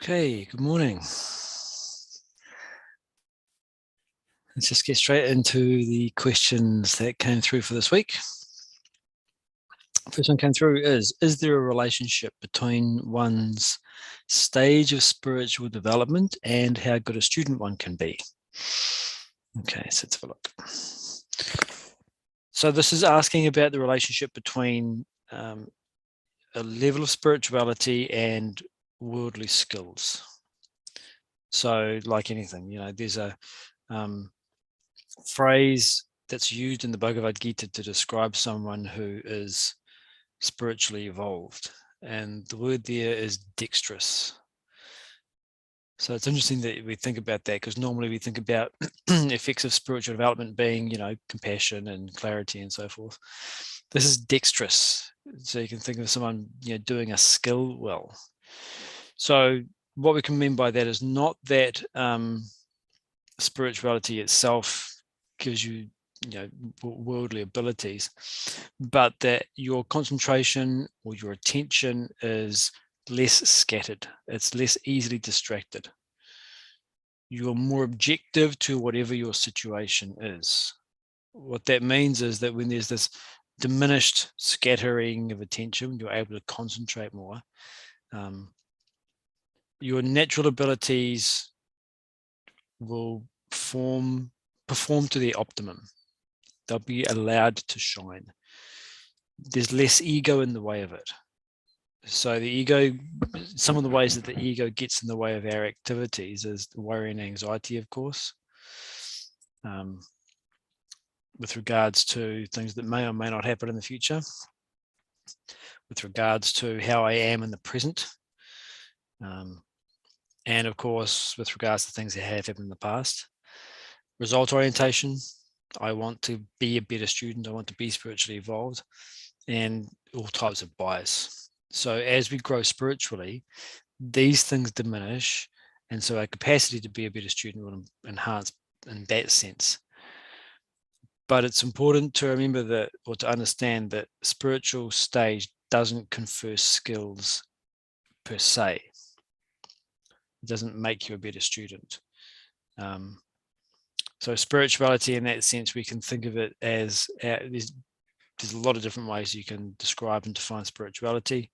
Okay, good morning. Let's just get straight into the questions that came through for this week. First one came through is there a relationship between one's stage of spiritual development and how good a student one can be? Okay, so let's have a look. So this is asking about the relationship between a level of spirituality and worldly skills. So like anything, there's a phrase that's used in the Bhagavad Gita to describe someone who is spiritually evolved, and the word there is dexterous. So it's interesting that we think about that, because normally we think about effects of spiritual development being, compassion and clarity and so forth. This is dexterous, so you can think of someone, doing a skill well. So what we can mean by that is not that spirituality itself gives you, worldly abilities, but that your concentration or your attention is less scattered. It's less easily distracted. You're more objective to whatever your situation is. What that means is that when there's this diminished scattering of attention, you're able to concentrate more. Your natural abilities will perform to their optimum. They'll be allowed to shine. There's less ego in the way of it. So the ego, some of the ways that the ego gets in the way of our activities is worry and anxiety, of course, with regards to things that may or may not happen in the future, with regards to how I am in the present, and of course, with regards to things that have happened in the past. Result orientation, I want to be a better student, I want to be spiritually evolved, and all types of bias. So as we grow spiritually, these things diminish, and so our capacity to be a better student will enhance in that sense. But it's important to remember that, or to understand that spiritual stage doesn't confer skills per se. It doesn't make you a better student. So spirituality in that sense, we can think of it as, there's a lot of different ways you can describe and define spirituality.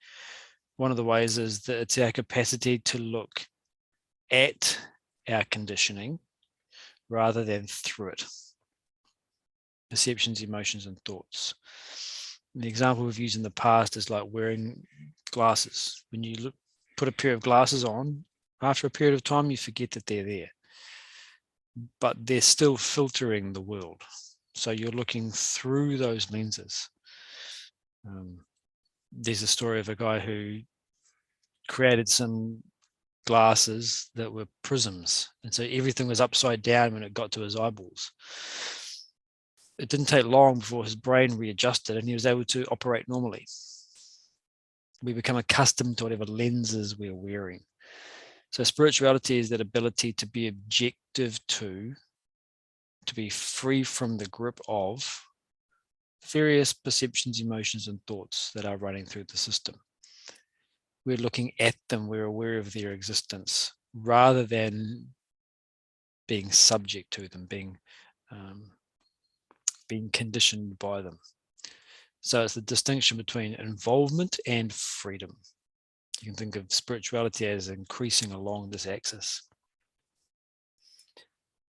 One of the ways is that it's our capacity to look at our conditioning rather than through it. Perceptions, emotions, and thoughts. The example we've used in the past is like wearing glasses. When you put a pair of glasses on, after a period of time, you forget that they're there. But they're still filtering the world. So you're looking through those lenses. There's a story of a guy who created some glasses that were prisms, and so everything was upside down when it got to his eyeballs. It didn't take long before his brain readjusted and he was able to operate normally. We become accustomed to whatever lenses we're wearing. So spirituality is that ability to be objective to be free from the grip of various perceptions, emotions, and thoughts that are running through the system. We're looking at them, we're aware of their existence, rather than being subject to them, being conditioned by them. So it's the distinction between involvement and freedom. You can think of spirituality as increasing along this axis.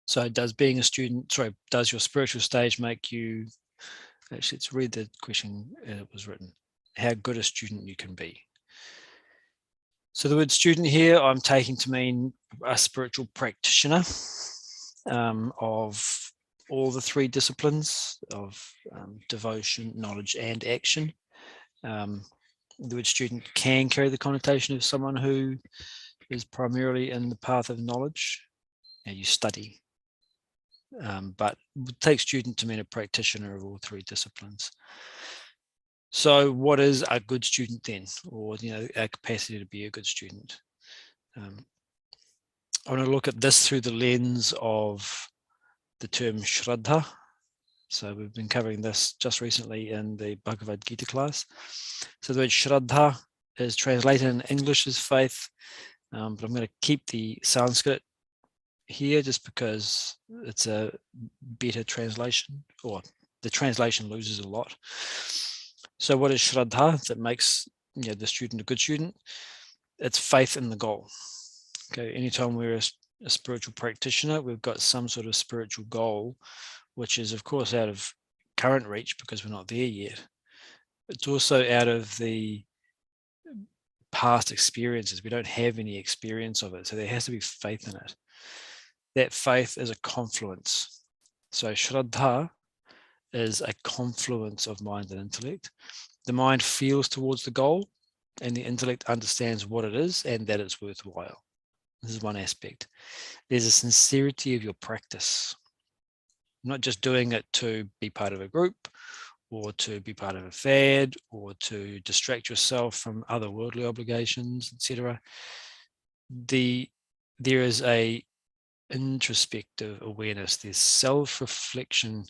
So does your spiritual stage make you, actually let's read the question as it was written, how good a student you can be. So the word student here I'm taking to mean a spiritual practitioner of all the three disciplines of devotion, knowledge, and action. The word student can carry the connotation of someone who is primarily in the path of knowledge. Now you study, but it takes student to mean a practitioner of all three disciplines. So what is a good student then, or our capacity to be a good student? I want to look at this through the lens of the term shraddha. So we've been covering this just recently in the Bhagavad Gita class. So the word shraddha is translated in English as faith. but I'm going to keep the Sanskrit here just because it's a better translation, or the translation loses a lot. So what is shraddha that makes the student a good student? It's faith in the goal. Okay, anytime we're a spiritual practitioner, we've got some sort of spiritual goal, which is of course out of current reach because we're not there yet. It's also out of the past experiences. We don't have any experience of it, so there has to be faith in it. That faith is a confluence. So shraddha is a confluence of mind and intellect. The mind feels towards the goal, and the intellect understands what it is and that it's worthwhile. This is one aspect. There's a sincerity of your practice. You're not just doing it to be part of a group or to be part of a fad or to distract yourself from other worldly obligations, etc. There is a introspective awareness. There's self-reflection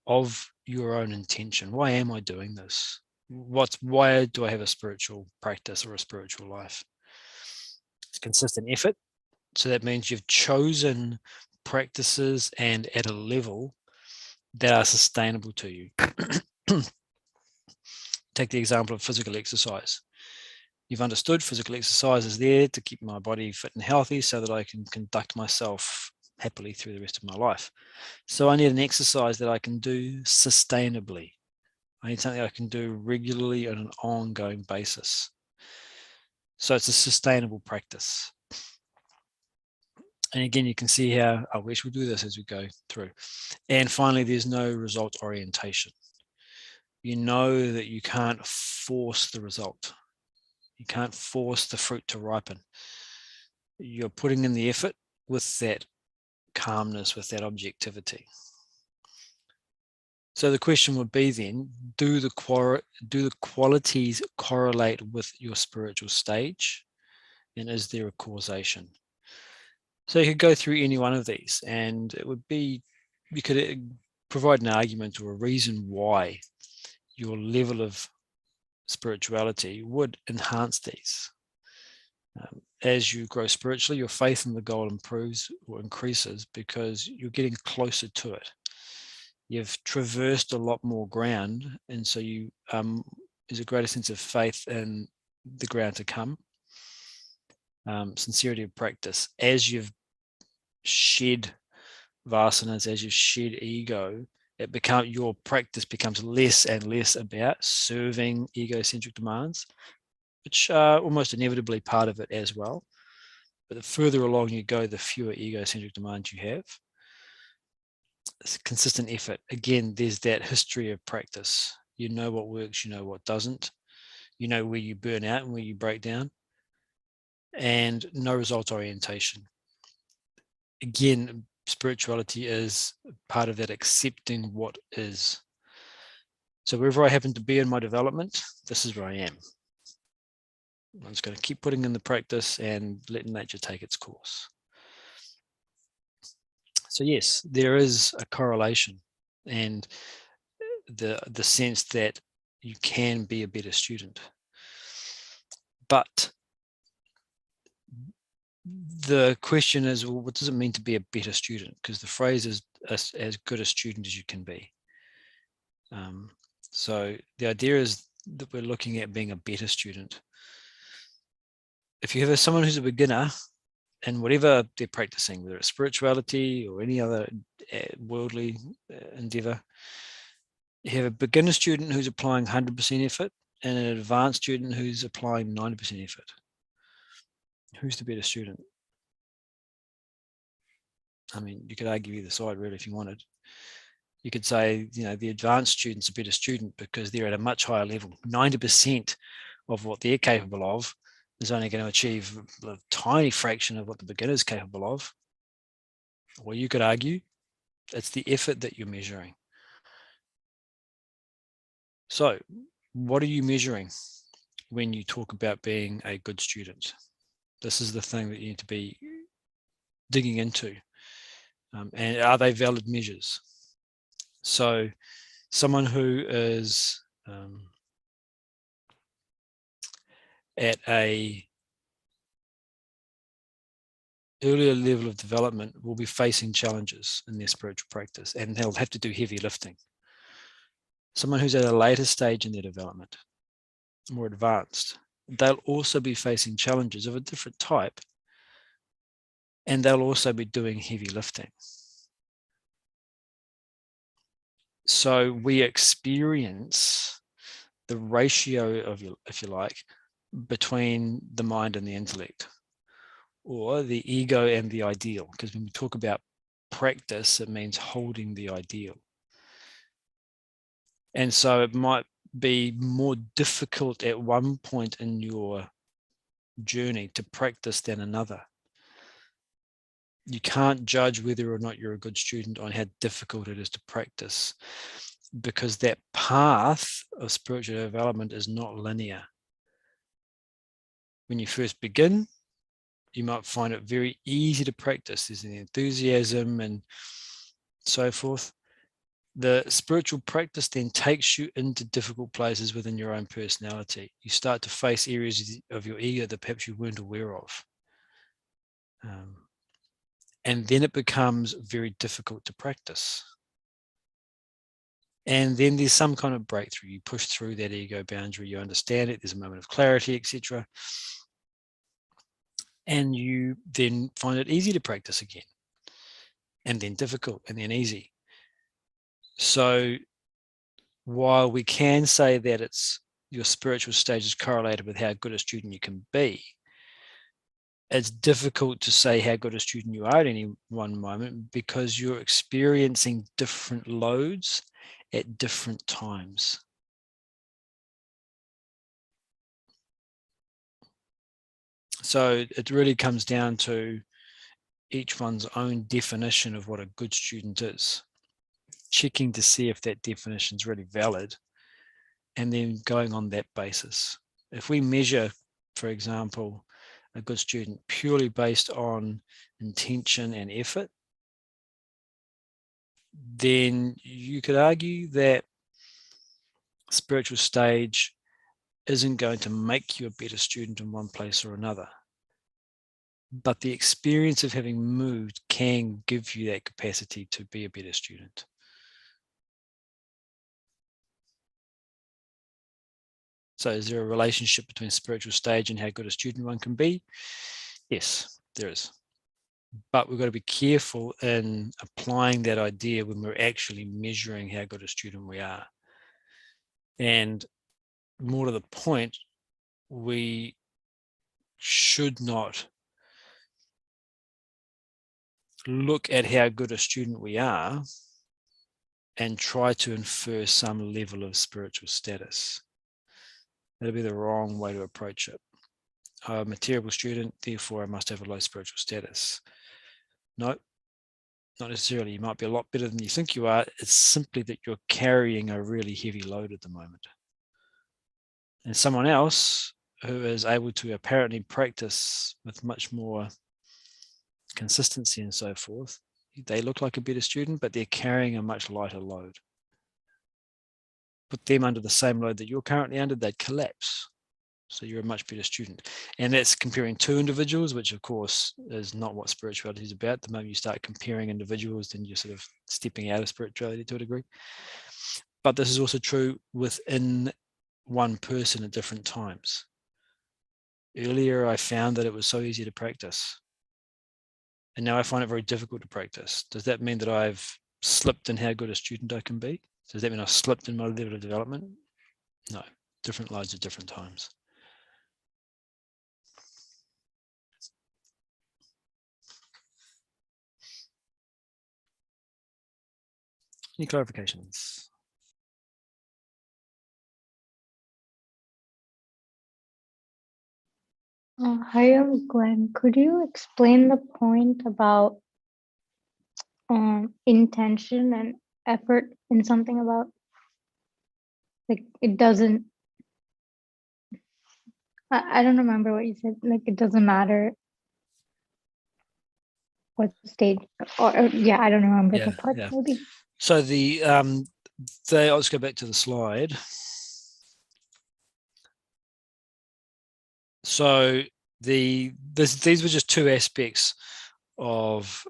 of your own intention. Why am I doing this? Why do I have a spiritual practice or a spiritual life? It's consistent effort. So that means you've chosen practices and at a level that are sustainable to you. Take the example of physical exercise. You've understood physical exercise is there to keep my body fit and healthy so that I can conduct myself happily through the rest of my life. So I need an exercise that I can do sustainably. I need something I can do regularly on an ongoing basis. So it's a sustainable practice. And again, you can see how I wish we do this as we go through. And finally, there's no result orientation. You know that you can't force the result. You can't force the fruit to ripen. You're putting in the effort with that calmness, with that objectivity. So the question would be then, do the qualities correlate with your spiritual stage? And is there a causation? So you could go through any one of these and it would be, you could provide an argument or a reason why your level of spirituality would enhance these. As you grow spiritually, your faith in the goal improves or increases because you're getting closer to it. You've traversed a lot more ground, and so you there's a greater sense of faith in the ground to come. Sincerity of practice. As you've shed vasanas, as you shed ego, your practice becomes less and less about serving egocentric demands, which are almost inevitably part of it as well. But the further along you go, the fewer egocentric demands you have. It's consistent effort. Again, there's that history of practice. You know what works, you know what doesn't. You know where you burn out and where you break down. And no result orientation. Again, spirituality is part of that accepting what is. So wherever I happen to be in my development, this is where I am. I'm just going to keep putting in the practice and letting nature take its course. So yes, there is a correlation, and the sense that you can be a better student. But the question is, well, what does it mean to be a better student? Because the phrase is as good a student as you can be. So the idea is that we're looking at being a better student. If you have someone who's a beginner in whatever they're practicing, whether it's spirituality or any other worldly endeavor, you have a beginner student who's applying 100% effort and an advanced student who's applying 90% effort. Who's the better student? I mean, you could argue either side really if you wanted. You could say, the advanced student's a better student because they're at a much higher level. 90% of what they're capable of is only going to achieve a tiny fraction of what the beginner is capable of. Or you could argue it's the effort that you're measuring. So what are you measuring when you talk about being a good student? This is the thing that you need to be digging into. And are they valid measures? So someone who is at a earlier level of development will be facing challenges in their spiritual practice, and they'll have to do heavy lifting. Someone who's at a later stage in their development, more advanced, they'll also be facing challenges of a different type, and they'll also be doing heavy lifting. So we experience the ratio of, if you like, between the mind and the intellect, or the ego and the ideal. Because when we talk about practice, it means holding the ideal. And so it might be more difficult at one point in your journey to practice than another. You can't judge whether or not you're a good student on how difficult it is to practice, because that path of spiritual development is not linear. When you first begin, you might find it very easy to practice. There's an enthusiasm and so forth. The spiritual practice then takes you into difficult places within your own personality. You start to face areas of your ego that perhaps you weren't aware of. And then it becomes very difficult to practice. And then there's some kind of breakthrough. You push through that ego boundary, you understand it, there's a moment of clarity, etc. And you then find it easy to practice again, and then difficult, and then easy. So while we can say that it's your spiritual stage is correlated with how good a student you can be, it's difficult to say how good a student you are at any one moment, because you're experiencing different loads at different times. So it really comes down to each one's own definition of what a good student is, checking to see if that definition is really valid, and then going on that basis. If we measure, for example, a good student purely based on intention and effort, then you could argue that spiritual stage isn't going to make you a better student in one place or another. But the experience of having moved can give you that capacity to be a better student. So is there a relationship between spiritual stage and how good a student one can be? Yes, there is. But we've got to be careful in applying that idea when we're actually measuring how good a student we are. And more to the point, we should not look at how good a student we are and try to infer some level of spiritual status. That'll be the wrong way to approach it. I'm a terrible student, therefore I must have a low spiritual status. No, not necessarily. You might be a lot better than you think you are. It's simply that you're carrying a really heavy load at the moment. And someone else who is able to apparently practice with much more consistency and so forth, they look like a better student, but they're carrying a much lighter load. Put them under the same load that you're currently under, they'd collapse. So you're a much better student. And that's comparing two individuals, which of course is not what spirituality is about. The moment you start comparing individuals, then you're sort of stepping out of spirituality to a degree. But this is also true within one person at different times. Earlier, I found that it was so easy to practice. And now I find it very difficult to practice. Does that mean that I've slipped in how good a student I can be? Does that mean I've slipped in my level of development? No, different loads at different times. Any clarifications? Hi, Glenn. Could you explain the point about intention and effort in something about, like, it doesn't, I don't remember what you said, like it doesn't matter what stage, or yeah, I don't remember the part maybe. So I'll just go back to the slide. So these were just two aspects of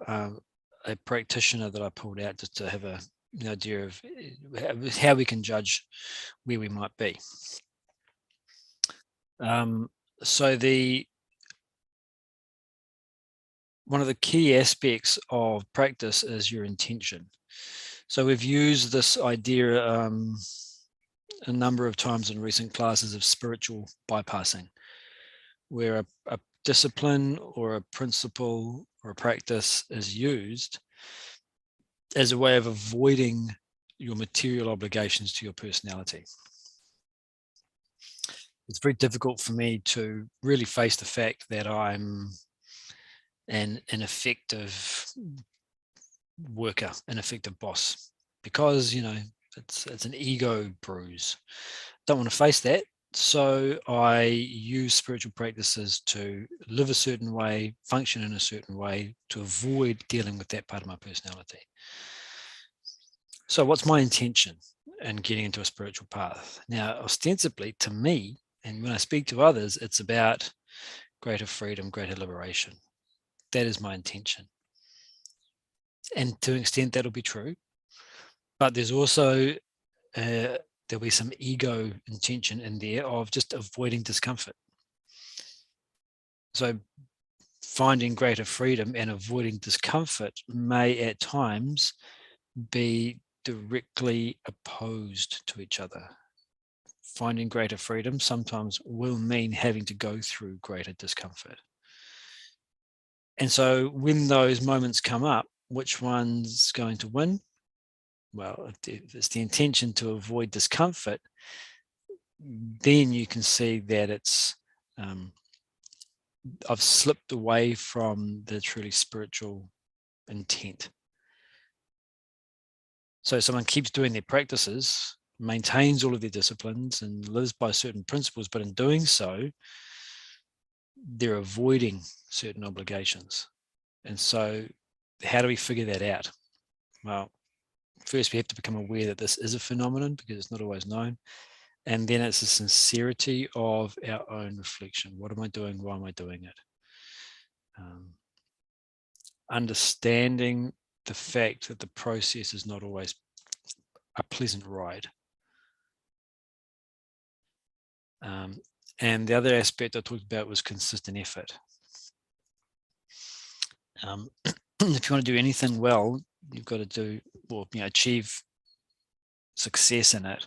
a practitioner that I pulled out just to have an idea of how we can judge where we might be. So one of the key aspects of practice is your intention. So we've used this idea a number of times in recent classes of spiritual bypassing, where a discipline or a principle or a practice is used as a way of avoiding your material obligations to your personality. It's very difficult for me to really face the fact that I'm an ineffective worker, an effective boss, because it's an ego bruise. Don't want to face that. So I use spiritual practices to live a certain way, function in a certain way, to avoid dealing with that part of my personality. So what's my intention in getting into a spiritual path? Now, ostensibly, to me, and when I speak to others, it's about greater freedom, greater liberation. That is my intention. And to an extent, that'll be true. But there's also there'll be some ego intention in there of just avoiding discomfort. So finding greater freedom and avoiding discomfort may at times be directly opposed to each other. Finding greater freedom sometimes will mean having to go through greater discomfort. And so when those moments come up, which one's going to win? Well, if it's the intention to avoid discomfort, then you can see that it's I've slipped away from the truly spiritual intent. So someone keeps doing their practices, maintains all of their disciplines and lives by certain principles, but in doing so, they're avoiding certain obligations. And so how do we figure that out? Well, first we have to become aware that this is a phenomenon because it's not always known. And then it's a sincerity of our own reflection. What am I doing? Why am I doing it? Understanding the fact that the process is not always a pleasant ride. And the other aspect I talked about was consistent effort. If you want to do anything well, you've got to do, or achieve success in it.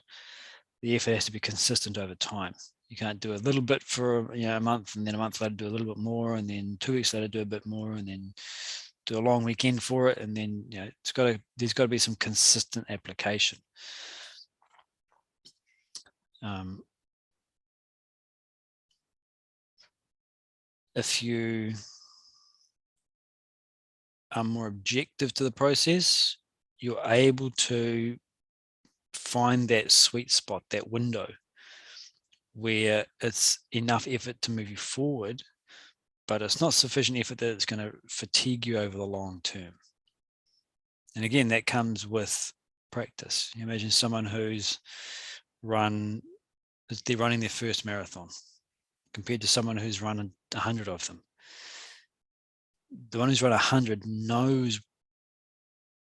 The effort has to be consistent over time. You can't do a little bit for a month, and then a month later do a little bit more, and then 2 weeks later do a bit more, and then do a long weekend for it, and then there's got to be some consistent application. If you are more objective to the process, you're able to find that sweet spot, that window where it's enough effort to move you forward, but it's not sufficient effort that it's going to fatigue you over the long term. And again, that comes with practice. You imagine someone who's running their first marathon compared to someone who's run 100 of them. The one who's run 100 knows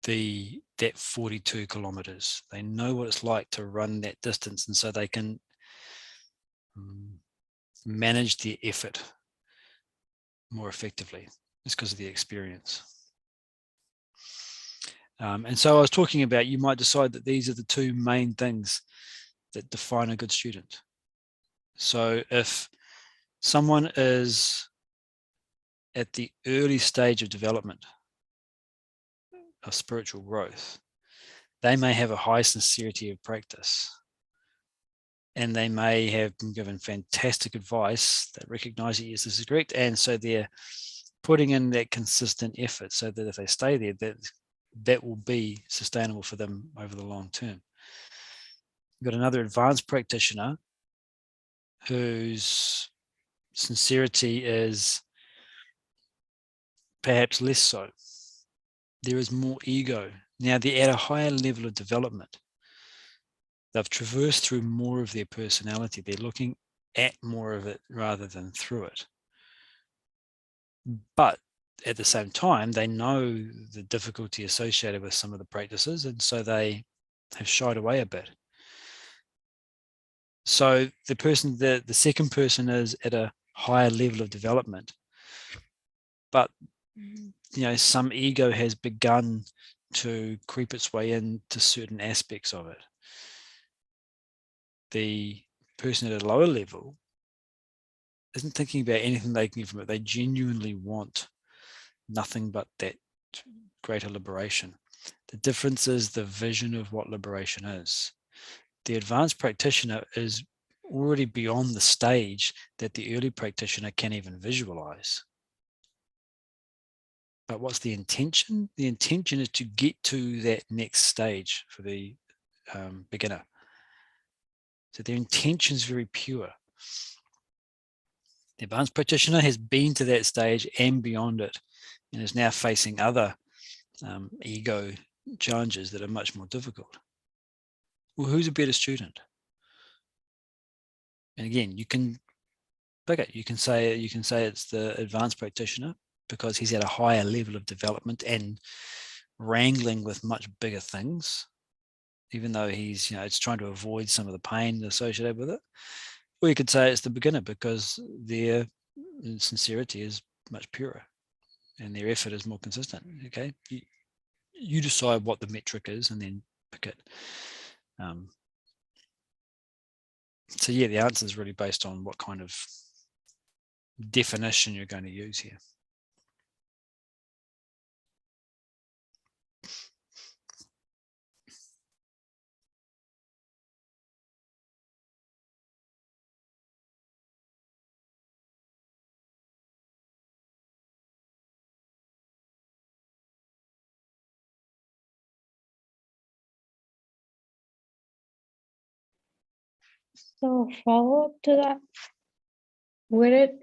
that 42 kilometers. They know what it's like to run that distance, and so they can manage their effort more effectively. It's because of the experience. And so I was talking about, you might decide that these are the two main things that define a good student. So if someone is at the early stage of development of spiritual growth, they may have a high sincerity of practice, and they may have been given fantastic advice that recognize that yes, this is correct, and so they're putting in that consistent effort so that if they stay there, that will be sustainable for them over the long term. You've got another advanced practitioner whose sincerity is perhaps less so. There is more ego. Now they're at a higher level of development. They've traversed through more of their personality. They're looking at more of it rather than through it. But at the same time, they know the difficulty associated with some of the practices, and so they have shied away a bit. So the second person is at a higher level of development, but some ego has begun to creep its way into certain aspects of it. The person at a lower level isn't thinking about anything they can get from it. They genuinely want nothing but that greater liberation. The difference is the vision of what liberation is. The advanced practitioner is already beyond the stage that the early practitioner can even visualize. But what's the intention? The intention is to get to that next stage for the beginner. So their intention is very pure. The advanced practitioner has been to that stage and beyond it, and is now facing other ego challenges that are much more difficult. Well, who's a better student? And again, you can say it's the advanced practitioner because he's at a higher level of development and wrangling with much bigger things, even though he's it's trying to avoid some of the pain associated with it. Or you could say it's the beginner because their sincerity is much purer and their effort is more consistent. Okay, you decide what the metric is and then pick it. So yeah, the answer is really based on what kind of definition you're going to use here. So follow up to that, would it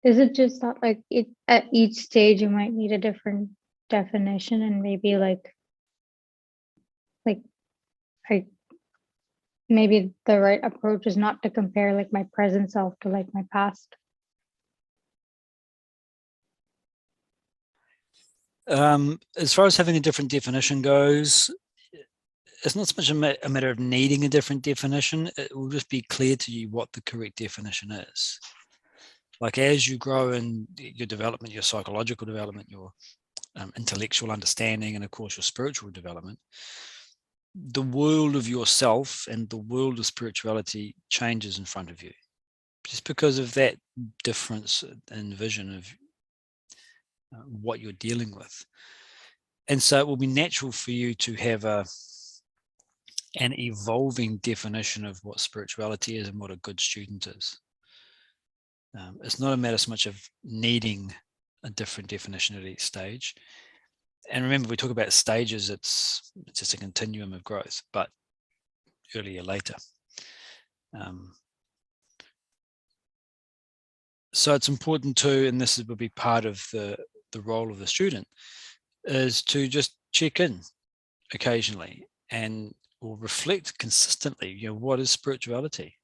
is it just that it at each stage you might need a different definition, and maybe maybe the right approach is not to compare my present self to my past? As far as having a different definition goes, it's not so much a matter of needing a different definition. It will just be clear to you what the correct definition is. Like as you grow in your development, your psychological development, your intellectual understanding, and of course your spiritual development, the world of yourself and the world of spirituality changes in front of you, just because of that difference in vision of what you're dealing with. And so it will be natural for you to have an evolving definition of what spirituality is and what a good student is. It's not a matter so much of needing a different definition at each stage. And remember, we talk about stages, it's just a continuum of growth, but earlier, later. So it's important to, and this will be part of the role of the student, is to just check in occasionally and or reflect consistently. What is spirituality?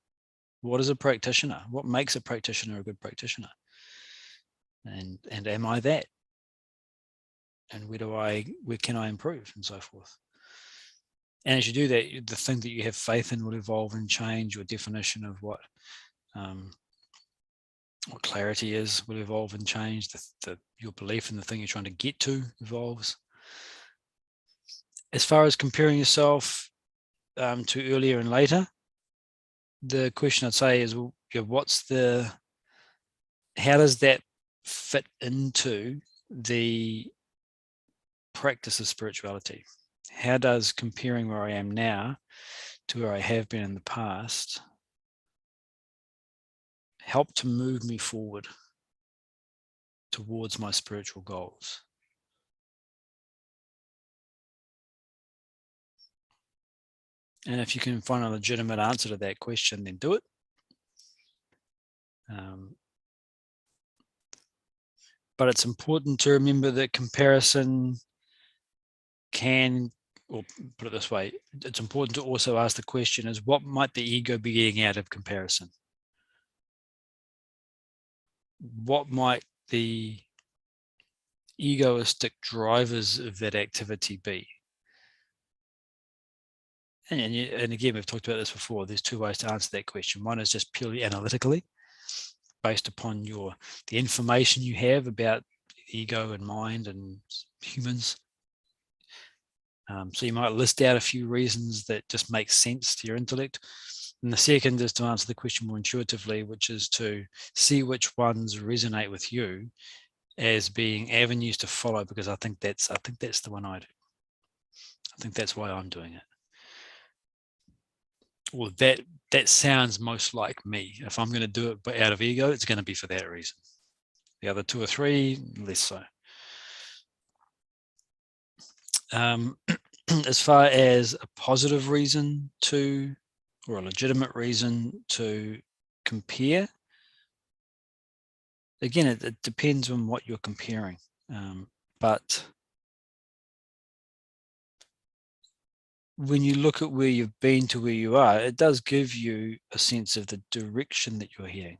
What is a practitioner? What makes a practitioner a good practitioner? And am I that? And where can I improve, and so forth? And as you do that, the thing that you have faith in will evolve and change. Your definition of what clarity is will evolve and change. Your belief in the thing you're trying to get to evolves. As far as comparing yourself to earlier and later, the question I'd say is, how does that fit into the practice of spirituality? How does comparing where I am now to where I have been in the past help to move me forward towards my spiritual goals? And if you can find a legitimate answer to that question, then do it. But it's important to remember that comparison can, or put it this way, it's important to also ask the question is, what might the ego be getting out of comparison? What might the egoistic drivers of that activity be? And again, we've talked about this before. There's two ways to answer that question. One is just purely analytically, based upon the information you have about ego and mind and humans. So you might list out a few reasons that just make sense to your intellect. And the second is to answer the question more intuitively, which is to see which ones resonate with you as being avenues to follow, because I think that's the one I do. I think that's why I'm doing it. Or that sounds most like me. If I'm going to do it out of ego, it's going to be for that reason. The other two or three, less so. As far as a positive reason to, or a legitimate reason to compare, again, it depends on what you're comparing. But when you look at where you've been to where you are, it does give you a sense of the direction that you're heading.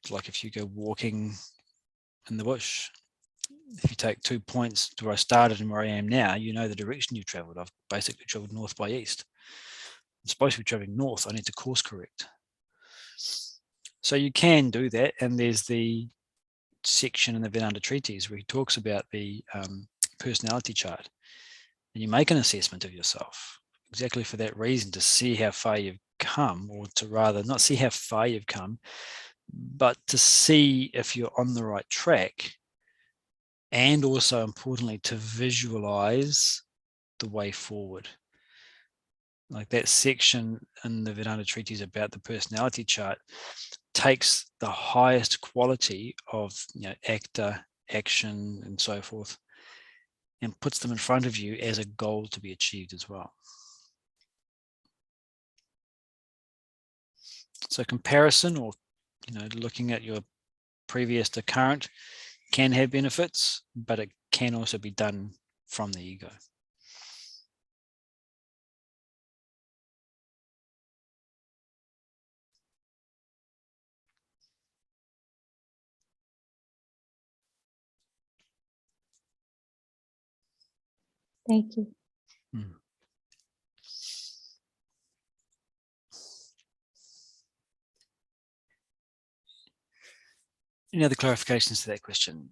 Like if you go walking in the bush, if you take 2 points to where I started and where I am now, you know the direction you've traveled. I've basically traveled north by east. I'm supposed to be traveling north. I need to course correct. So you can do that. And there's the section in the Vedanta Treatise where he talks about the personality chart. And you make an assessment of yourself exactly for that reason, to see how far you've come, or to rather not see how far you've come, but to see if you're on the right track, and also importantly to visualize the way forward. Like that section in the Vedanta Treatise about the personality chart takes the highest quality of actor, action, and so forth, and puts them in front of you as a goal to be achieved as well. So comparison, or looking at your previous to current, can have benefits, but it can also be done from the ego. Thank you. Any other clarifications to that question?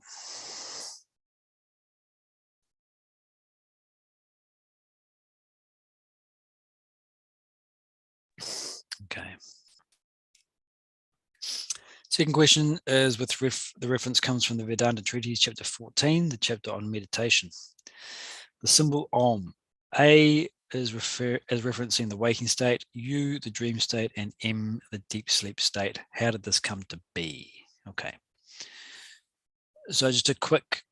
Okay. Second question is with the reference comes from the Vedanta Treatise, chapter 14, the chapter on meditation. The symbol Om. A is referencing the waking state, U the dream state, and M the deep sleep state. How did this come to be? Okay. So just a quick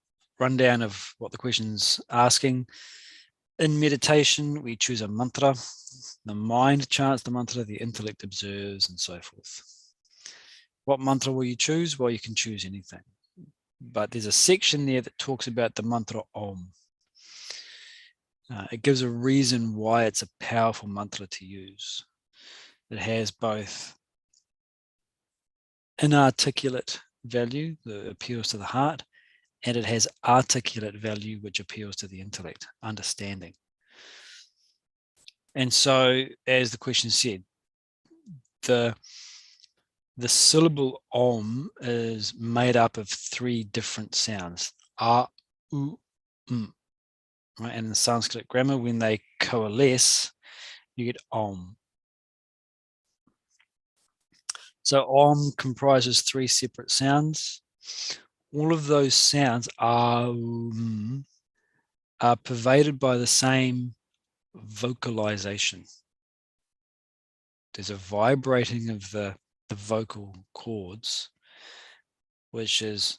rundown of what the question's asking. In meditation, we choose a mantra. The mind chants the mantra, the intellect observes, and so forth. What mantra will you choose? Well, you can choose anything. But there's a section there that talks about the mantra Om. It gives a reason why it's a powerful mantra to use. It has both inarticulate value that appeals to the heart, and it has articulate value which appeals to the intellect, understanding. And so, as the question said, the syllable Om is made up of 3 different sounds, A, U, M. Right? And in Sanskrit grammar, when they coalesce, you get Om. So Om comprises 3 separate sounds. All of those sounds are pervaded by the same vocalization. There's a vibrating of the vocal cords, which is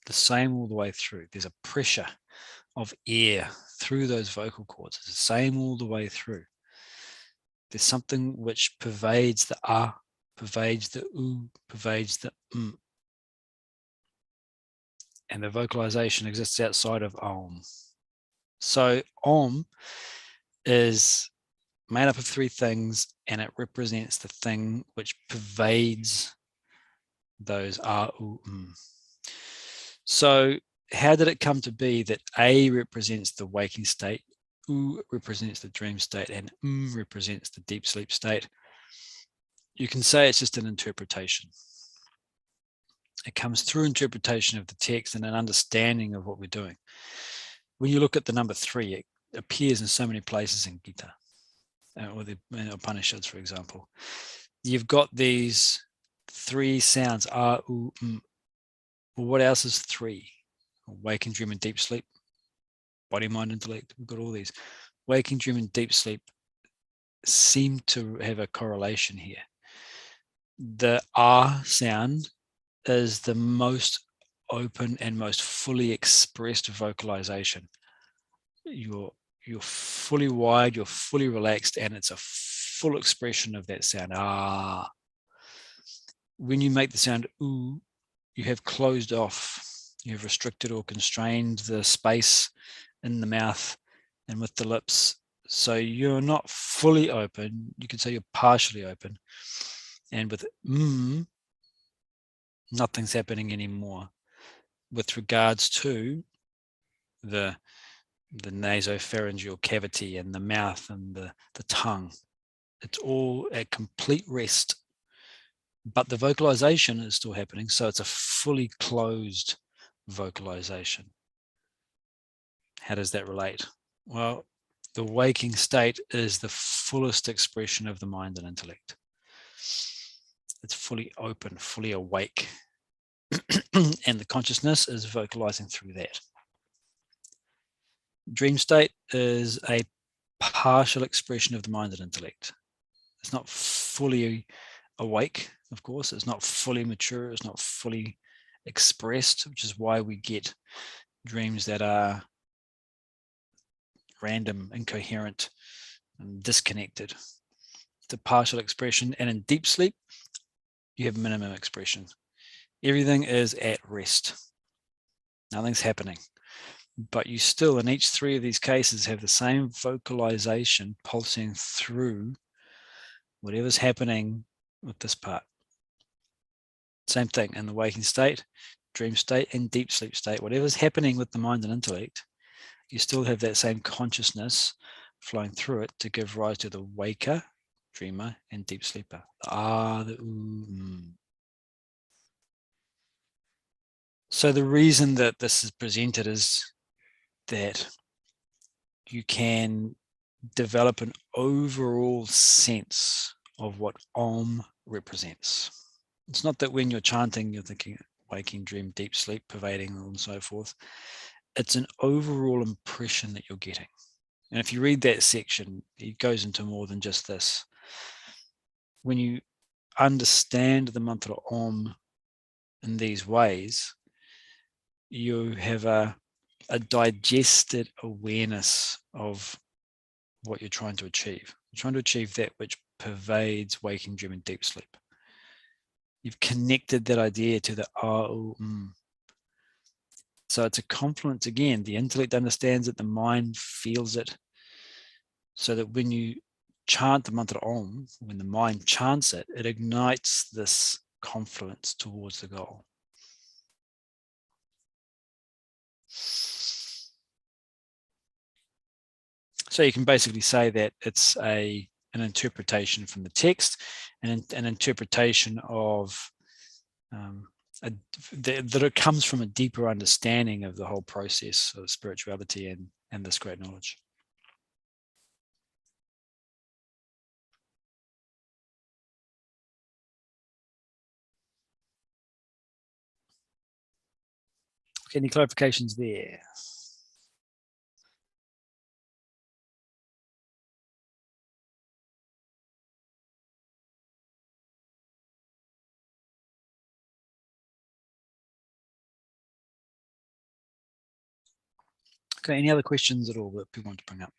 the same all the way through. There's a pressure of air through those vocal cords. It's the same all the way through. There's something which pervades the A, pervades the U, pervades the M. And the vocalization exists outside of Om. So Om is made up of 3 things, and it represents the thing which pervades those are. So how did it come to be that A represents the waking state, U represents the dream state, and represents the deep sleep state? You can say it's just an interpretation. It comes through interpretation of the text and an understanding of what we're doing. When you look at the number 3, it appears in so many places in Gita, or the Upanishads, for example. You've got these 3 sounds, a, u, m. Well, what else is 3? Waking, dream, and deep sleep. Body, mind, intellect. We've got all these. Waking, dream, and deep sleep seem to have a correlation here. The a sound is the most open and most fully expressed vocalization. You're fully wide, you're fully relaxed, and it's a full expression of that sound. Ah. When you make the sound oo, you have closed off, you have restricted or constrained the space in the mouth and with the lips. So you're not fully open. You could say you're partially open. And with nothing's happening anymore with regards to the nasopharyngeal cavity and the mouth and the tongue. It's all at complete rest, but the vocalization is still happening. So it's a fully closed vocalization. How does that relate? Well, the waking state is the fullest expression of the mind and intellect. It's fully open, fully awake. And the consciousness is vocalizing through that. Dream state is a partial expression of the mind and intellect. It's not fully awake, of course. It's not fully mature. It's not fully expressed, which is why we get dreams that are random, incoherent, and disconnected. It's a partial expression. And in deep sleep, you have minimum expression. Everything is at rest. Nothing's happening. But you still, in each 3 of these cases, have the same vocalization pulsing through whatever's happening with this part. Same thing in the waking state, dream state, and deep sleep state. Whatever's happening with the mind and intellect, you still have that same consciousness flowing through it to give rise to the waker, dreamer, and deep sleeper. The ah, the ooh. So the reason that this is presented is that you can develop an overall sense of what Om represents. It's not that when you're chanting, you're thinking waking, dream, deep sleep, pervading, and so forth. It's an overall impression that you're getting. And if you read that section, it goes into more than just this. When you understand the mantra Om in these ways, you have a digested awareness of what you're trying to achieve. You're trying to achieve that which pervades waking, dream, and deep sleep. You've connected that idea to the So it's a confluence again. The intellect understands it, the mind feels it. So that when you chant the mantra Om, when the mind chants it, it ignites this confluence towards the goal. So you can basically say that it's an interpretation from the text, and an interpretation of that it comes from a deeper understanding of the whole process of spirituality and this great knowledge. Okay, any clarifications there? Okay, any other questions at all that people want to bring up?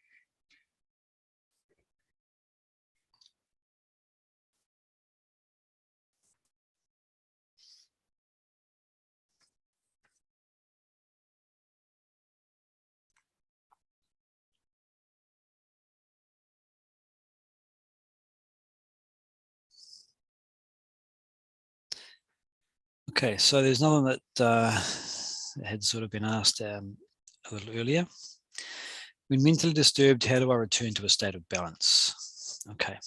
Okay, so there's another one that had sort of been asked a little earlier. When mentally disturbed, how do I return to a state of balance? Okay.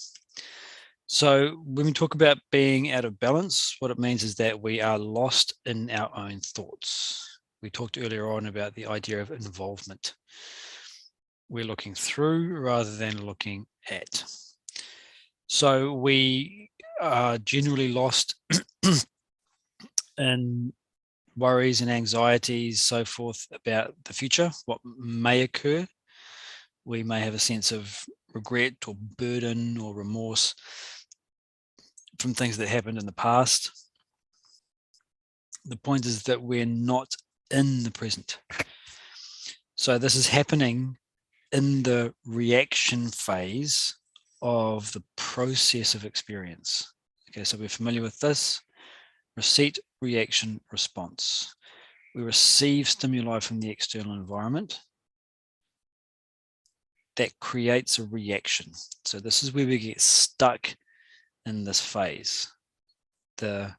So when we talk about being out of balance, what it means is that we are lost in our own thoughts. We talked earlier on about the idea of involvement. We're looking through rather than looking at. So we are generally lost in worries and anxieties, so forth, about the future, what may occur. We may have a sense of regret or burden or remorse from things that happened in the past. The point is that we're not in the present. So this is happening in the reaction phase of the process of experience. Okay, so we're familiar with this: receipt, reaction, response. We receive stimuli from the external environment. That creates a reaction. So this is where we get stuck in this phase. The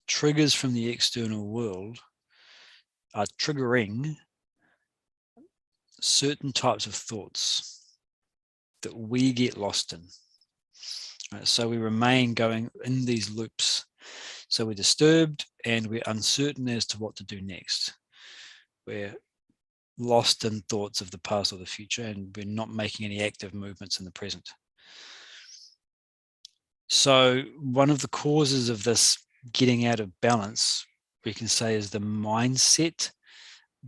triggers from the external world are triggering certain types of thoughts that we get lost in. Right, so we remain going in these loops. So we're disturbed and we're uncertain as to what to do next. We're lost in thoughts of the past or the future, and we're not making any active movements in the present. So one of the causes of this getting out of balance, we can say, is the mindset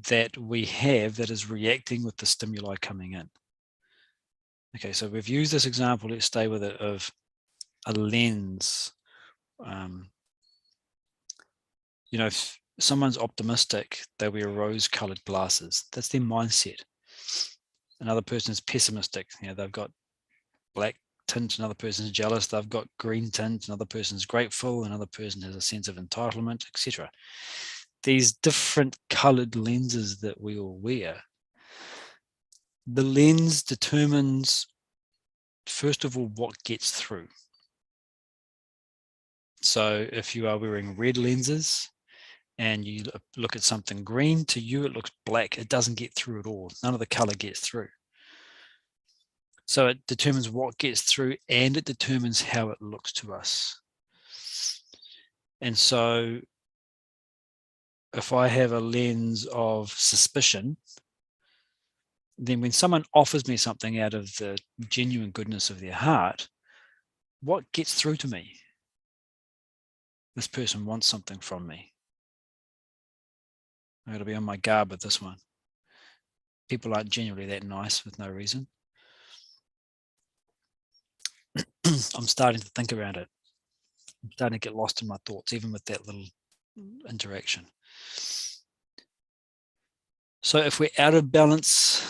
that we have that is reacting with the stimuli coming in. Okay, so we've used this example, let's stay with it, of a lens. If someone's optimistic, they wear rose-colored glasses. That's their mindset. Another person is pessimistic. They've got black tint. Another person's jealous. They've got green tint. Another person's grateful. Another person has a sense of entitlement, etc. These different colored lenses that we all wear. The lens determines, first of all, what gets through. So if you are wearing red lenses and you look at something green, to you it looks black. It doesn't get through at all. None of the color gets through. So it determines what gets through, and it determines how it looks to us. And so if I have a lens of suspicion, then when someone offers me something out of the genuine goodness of their heart, what gets through to me? This person wants something from me. I've got to be on my guard with this one. People aren't generally that nice with no reason. I'm starting to think around it. I'm starting to get lost in my thoughts, even with that little interaction. So if we're out of balance,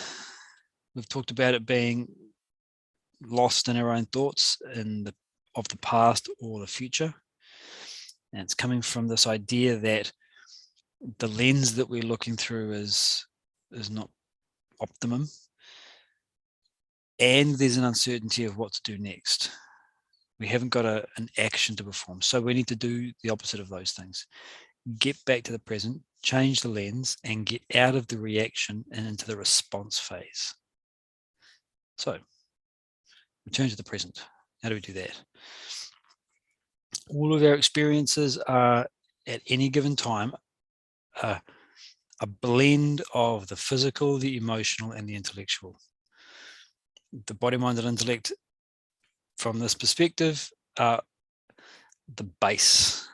we've talked about it being lost in our own thoughts of the past or the future. And it's coming from this idea that the lens that we're looking through is not optimum. And there's an uncertainty of what to do next. We haven't got an action to perform. So we need to do the opposite of those things. Get back to the present, change the lens, and get out of the reaction and into the response phase. So return to the present. How do we do that? All of our experiences are, at any given time, a blend of the physical, the emotional, and the intellectual. The body, mind, and intellect, from this perspective, are the base.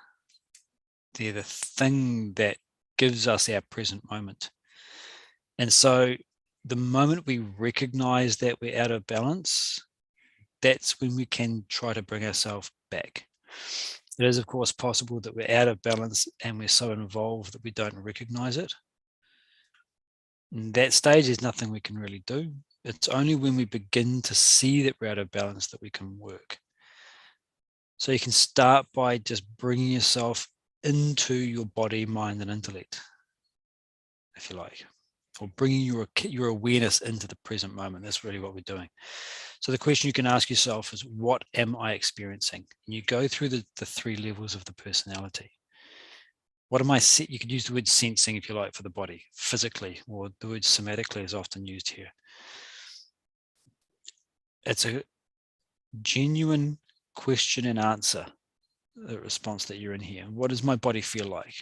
They're the thing that gives us our present moment. And so the moment we recognize that we're out of balance, that's when we can try to bring ourselves back. It is, of course, possible that we're out of balance and we're so involved that we don't recognize it. In that stage, there's nothing we can really do. It's only when we begin to see that we're out of balance that we can work. So you can start by just bringing yourself into your body, mind, and intellect, if you like, or bringing your awareness into the present moment. That's really what we're doing. So the question you can ask yourself is, what am I experiencing? And you go through the 3 levels of the personality. What am I, you could use the word sensing if you like for the body, physically, or the word somatically is often used here. It's a genuine question and answer, the response that you're in here. What does my body feel like?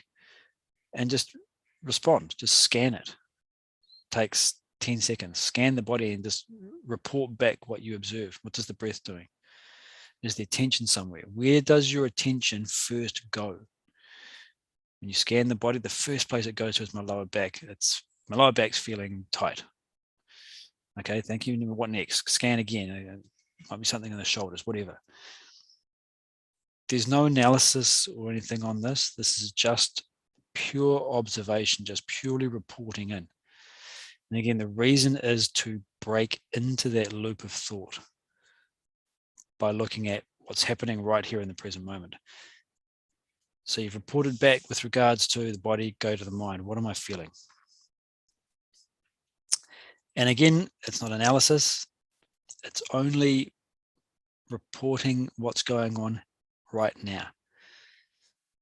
And just respond, just scan it. Takes 10 seconds. Scan the body and just report back what you observe. What is the breath doing? Is the attention somewhere? Where does your attention first go? When you scan the body, the first place it goes to is my lower back. My lower back's feeling tight. Okay, thank you. What next? Scan again. It might be something in the shoulders, whatever. There's no analysis or anything on this. This is just pure observation, just purely reporting in. And again, the reason is to break into that loop of thought by looking at what's happening right here in the present moment. So you've reported back with regards to the body, go to the mind. What am I feeling? And again, it's not analysis. It's only reporting what's going on right now.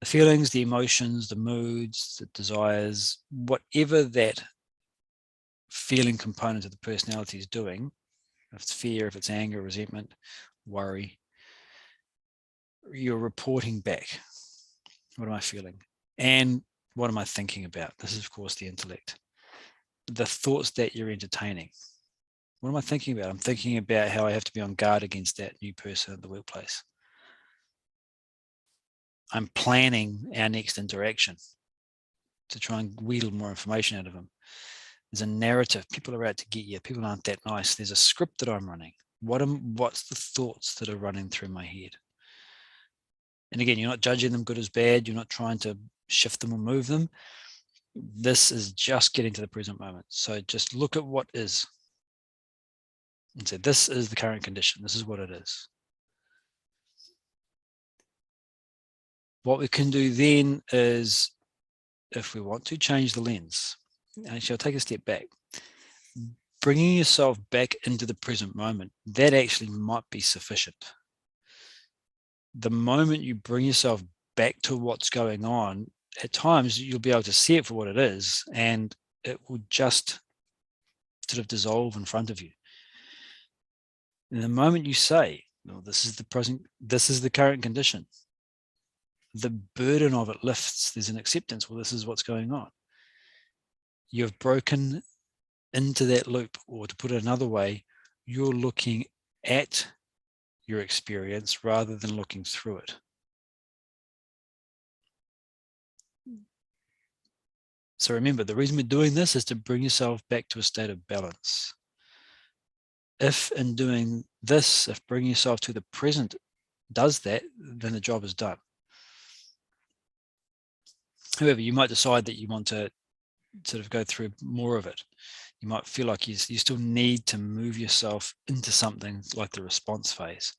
The feelings, the emotions, the moods, the desires, whatever that feeling component of the personality is doing, if it's fear, if it's anger, resentment, worry, you're reporting back. What am I feeling? And what am I thinking about? This is, of course, the intellect. The thoughts that you're entertaining. What am I thinking about? I'm thinking about how I have to be on guard against that new person at the workplace. I'm planning our next interaction to try and wheedle more information out of them. There's a narrative. People are out to get you. People aren't that nice. There's a script that I'm running. What's the thoughts that are running through my head? And again, you're not judging them good as bad. You're not trying to shift them or move them. This is just getting to the present moment. So just look at what is and say, this is the current condition. This is what it is. What we can do then is, if we want to, change the lens. Actually, I'll take a step back. Bringing yourself back into the present moment, that actually might be sufficient. The moment you bring yourself back to what's going on, at times you'll be able to see it for what it is, and it will just sort of dissolve in front of you. And the moment you say, well, this is the present, this is the current condition, the burden of it lifts. There's an acceptance. Well, this is what's going on. You've broken into that loop, or to put it another way, you're looking at your experience rather than looking through it. So remember, the reason we're doing this is to bring yourself back to a state of balance. If in doing this, if bringing yourself to the present does that, then the job is done. However, you might decide that you want to sort of go through more of it. You might feel like you still need to move yourself into something like the response phase.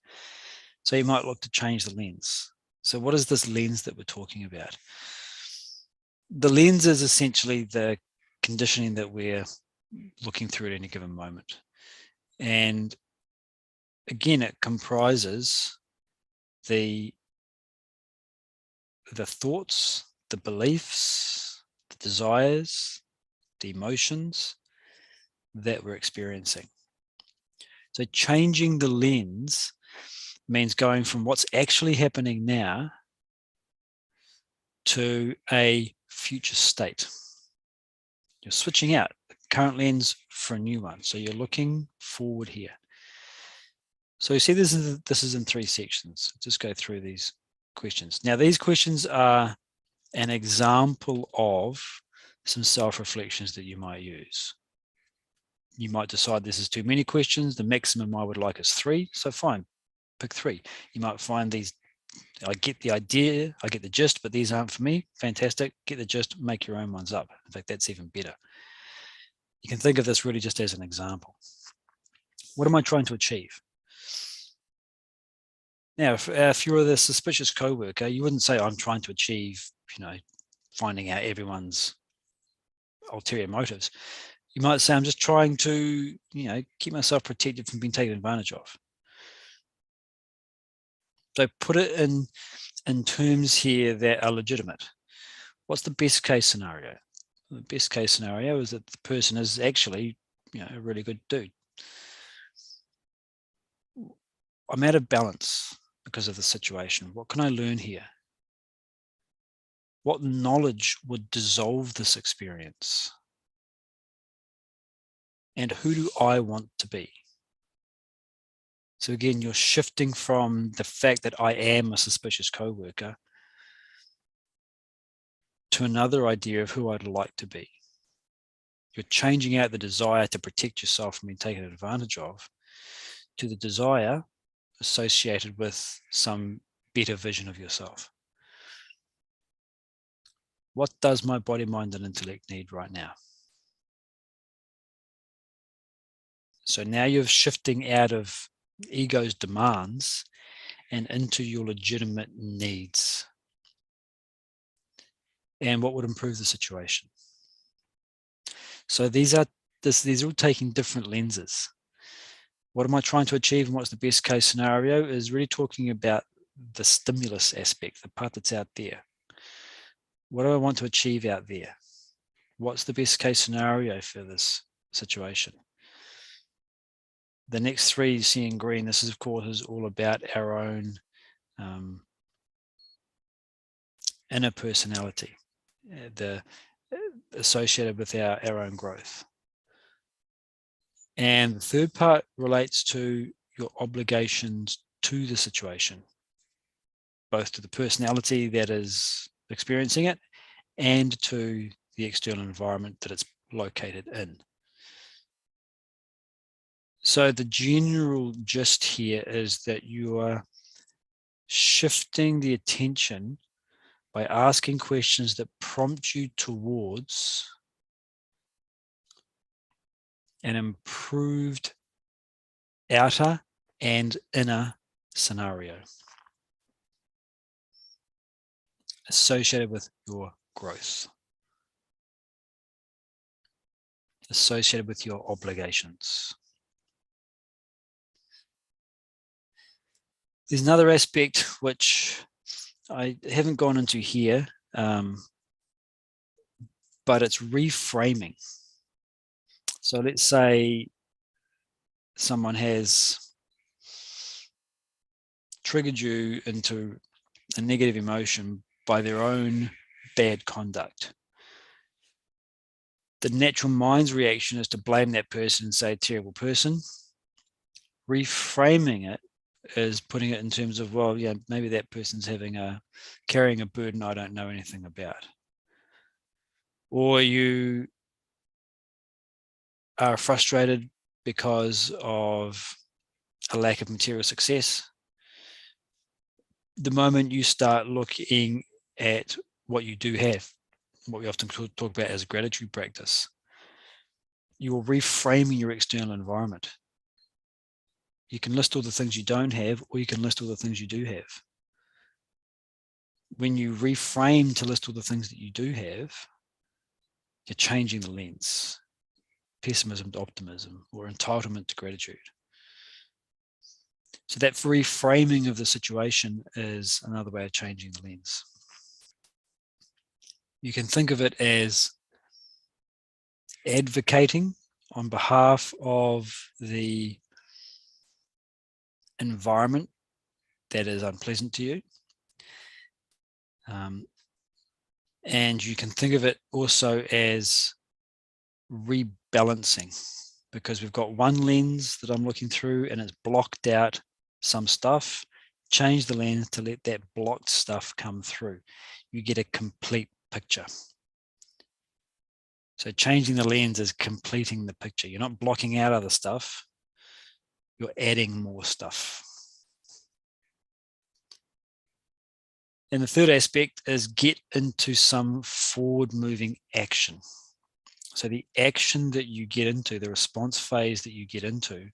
So you might look to change the lens. So what is this lens that we're talking about? The lens is essentially the conditioning that we're looking through at any given moment. And again, it comprises the thoughts, the beliefs, the desires, the emotions that we're experiencing. So changing the lens means going from what's actually happening now to a future state. You're switching out the current lens for a new one. So you're looking forward here. So you see this is in 3 sections. Just go through these questions. Now these questions are an example of some self-reflections that you might use. You might decide this is too many questions. The maximum I would like is 3. So fine, pick 3. You might find these, I get the idea, I get the gist, but these aren't for me. Fantastic. Get the gist, make your own ones up. In fact, that's even better. You can think of this really just as an example. What am I trying to achieve? Now, if you're the suspicious coworker, you wouldn't say, I'm trying to achieve, finding out everyone's ulterior motives. You might say, I'm just trying to, keep myself protected from being taken advantage of. So put it in terms here that are legitimate. What's the best case scenario? The best case scenario is that the person is actually, a really good dude. I'm out of balance because of the situation. What can I learn here? What knowledge would dissolve this experience? And who do I want to be? So again, you're shifting from the fact that I am a suspicious coworker to another idea of who I'd like to be. You're changing out the desire to protect yourself from being taken advantage of to the desire associated with some better vision of yourself. What does my body, mind, and intellect need right now? So now you're shifting out of ego's demands and into your legitimate needs. And what would improve the situation? So these are all taking different lenses. What am I trying to achieve and what's the best case scenario is really talking about the stimulus aspect, the part that's out there. What do I want to achieve out there? What's the best case scenario for this situation? The next three you see in green, this is of course is all about our own inner personality, associated with our own growth. And the third part relates to your obligations to the situation, both to the personality that is experiencing it and to the external environment that it's located in. So the general gist here is that you are shifting the attention by asking questions that prompt you towards an improved outer and inner scenario associated with your growth, associated with your obligations. There's another aspect which I haven't gone into here, but it's reframing. So let's say someone has triggered you into a negative emotion by their own bad conduct. The natural mind's reaction is to blame that person and say, terrible person. Reframing it is putting it in terms of, well, yeah, maybe that person's carrying a burden I don't know anything about. Or you are frustrated because of a lack of material success. The moment you start looking at what you do have, what we often talk about as a gratitude practice, you're reframing your external environment. You can list all the things you don't have, or you can list all the things you do have. When you reframe to list all the things that you do have, you're changing the lens. Pessimism to optimism, or entitlement to gratitude. So that reframing of the situation is another way of changing the lens. You can think of it as advocating on behalf of the environment that is unpleasant to you. And you can think of it also as rebalancing, because we've got one lens that I'm looking through and it's blocked out some stuff. Change the lens to let that blocked stuff come through. You get a complete picture. So changing the lens is completing the picture. You're not blocking out other stuff. You're adding more stuff. And the third aspect is get into some forward-moving action. So the action that you get into, the response phase that you get into,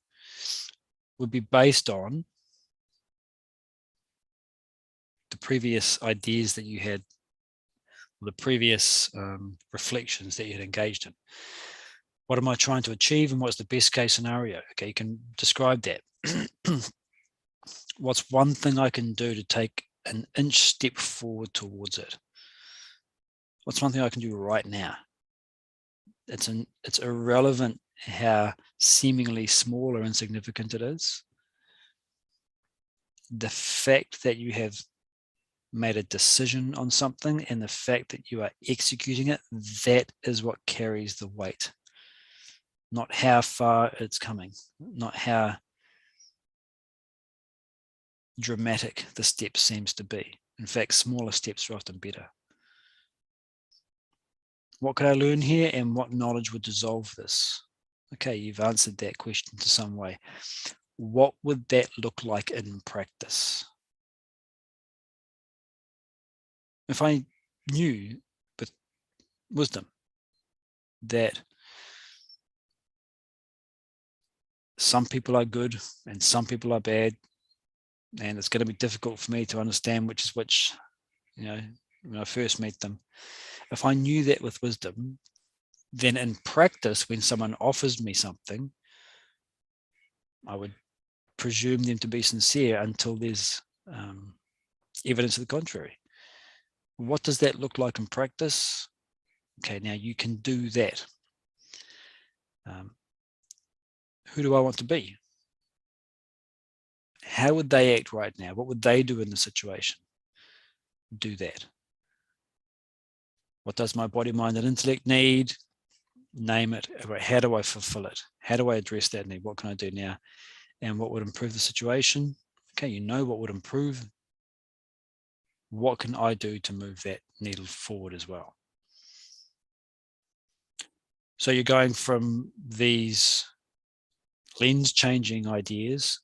would be based on the previous ideas that you had, the previous reflections that you had engaged in. What am I trying to achieve and what's the best case scenario? Okay, you can describe that. What's one thing I can do to take an inch step forward towards it? What's one thing I can do right now? It's irrelevant how seemingly small or insignificant it is. The fact that you have made a decision on something and the fact that you are executing it, that is what carries the weight. Not how far it's coming, not how dramatic the step seems to be. In fact, smaller steps are often better. What could I learn here, and what knowledge would dissolve this? Okay, you've answered that question to some way. What would that look like in practice? If I knew with wisdom that some people are good and some people are bad, and it's going to be difficult for me to understand which is which, when I first meet them. If I knew that with wisdom, then in practice, when someone offers me something, I would presume them to be sincere until there's evidence to the contrary. What does that look like in practice? Okay, now you can do that. Who do I want to be? How would they act right now? What would they do in the situation? Do that. What does my body, mind, and intellect need? Name it. How do I fulfill it? How do I address that need? What can I do now? And what would improve the situation? Okay, you know what would improve. What can I do to move that needle forward as well? So you're going from these lens-changing ideas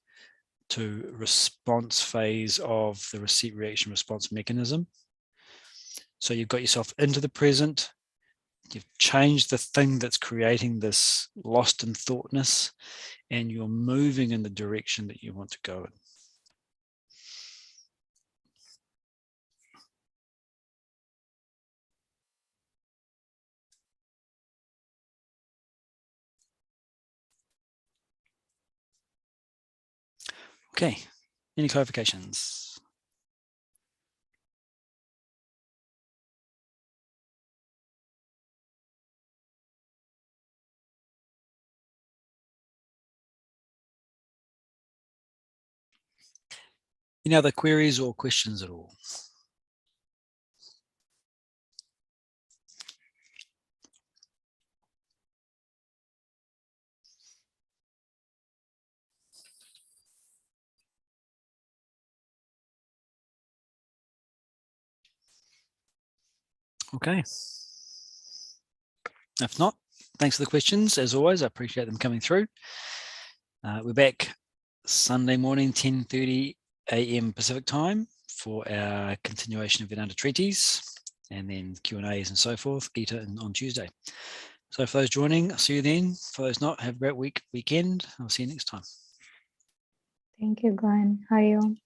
to response phase of the receipt reaction response mechanism. So you've got yourself into the present, you've changed the thing that's creating this lost in thoughtness, and you're moving in the direction that you want to go in. Okay, any clarifications? Any other queries or questions at all? Okay. If not, thanks for the questions. As always, I appreciate them coming through. We're back Sunday morning, 10:30 a.m. Pacific time for our continuation of Vedanta treaties, and then Q&As and so forth, Gita on Tuesday. So for those joining, I'll see you then. For those not, have a great weekend. I'll see you next time. Thank you, Glenn. Hari Om.